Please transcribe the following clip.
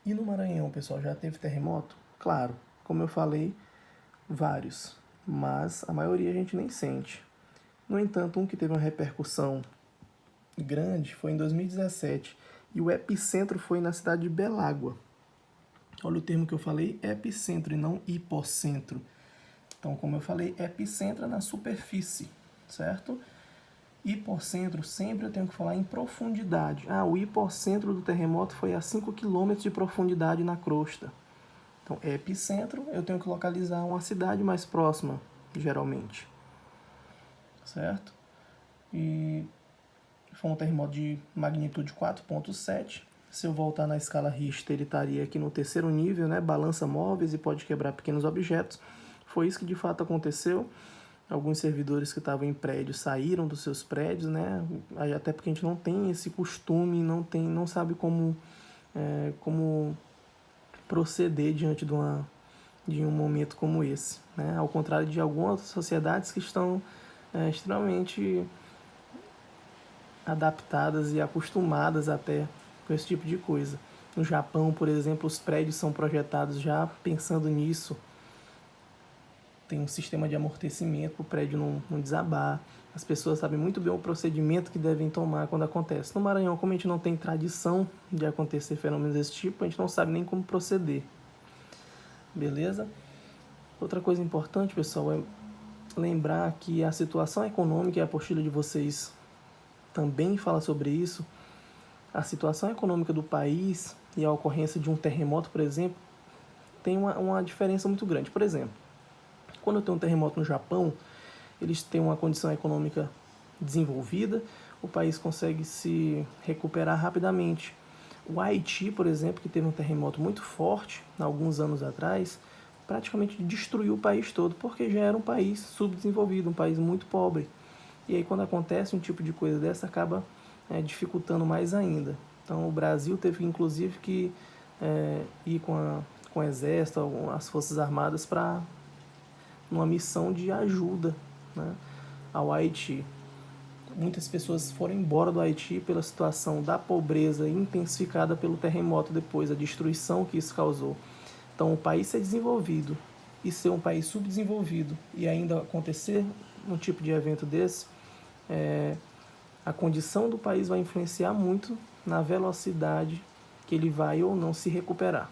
E no Maranhão, pessoal, já teve terremoto? Claro, como eu falei, vários, mas a maioria a gente nem sente. No entanto, um que teve uma repercussão grande foi em 2017 e o epicentro foi na cidade de Belágua. Olha o termo que eu falei, epicentro e não hipocentro. Então, como eu falei, epicentro é na superfície, certo? Hipocentro, sempre eu tenho que falar em profundidade. O hipocentro do terremoto foi a 5 km de profundidade na crosta. Então, epicentro, eu tenho que localizar uma cidade mais próxima, geralmente. Certo? E foi um terremoto de magnitude 4,7. Se eu voltar na escala Richter, ele estaria aqui no terceiro nível, né? Balança móveis e pode quebrar pequenos objetos. Foi isso que de fato aconteceu. Alguns servidores que estavam em prédios saíram dos seus prédios, né? Até porque a gente não tem esse costume, não sabe como proceder diante de um momento como esse, né? Ao contrário de algumas sociedades que estão extremamente adaptadas e acostumadas até com esse tipo de coisa. No Japão, por exemplo, os prédios são projetados já pensando nisso. Tem um sistema de amortecimento para o prédio não desabar. As pessoas sabem muito bem o procedimento que devem tomar quando acontece. No Maranhão, como a gente não tem tradição de acontecer fenômenos desse tipo, a gente não sabe nem como proceder. Beleza? Outra coisa importante, pessoal, é lembrar que a situação econômica, e a apostila de vocês também fala sobre isso, a situação econômica do país e a ocorrência de um terremoto, por exemplo, tem uma diferença muito grande. Por exemplo, quando tem um terremoto no Japão, eles têm uma condição econômica desenvolvida, o país consegue se recuperar rapidamente. O Haiti, por exemplo, que teve um terremoto muito forte, alguns anos atrás, praticamente destruiu o país todo, porque já era um país subdesenvolvido, um país muito pobre. E aí quando acontece um tipo de coisa dessa, acaba dificultando mais ainda. Então o Brasil teve inclusive que ir com o Exército, as Forças Armadas, para uma missão de ajuda, né, ao Haiti. Muitas pessoas foram embora do Haiti pela situação da pobreza intensificada pelo terremoto depois, a destruição que isso causou. Então, o país ser desenvolvido e ser um país subdesenvolvido e ainda acontecer um tipo de evento desse, a condição do país vai influenciar muito na velocidade que ele vai ou não se recuperar.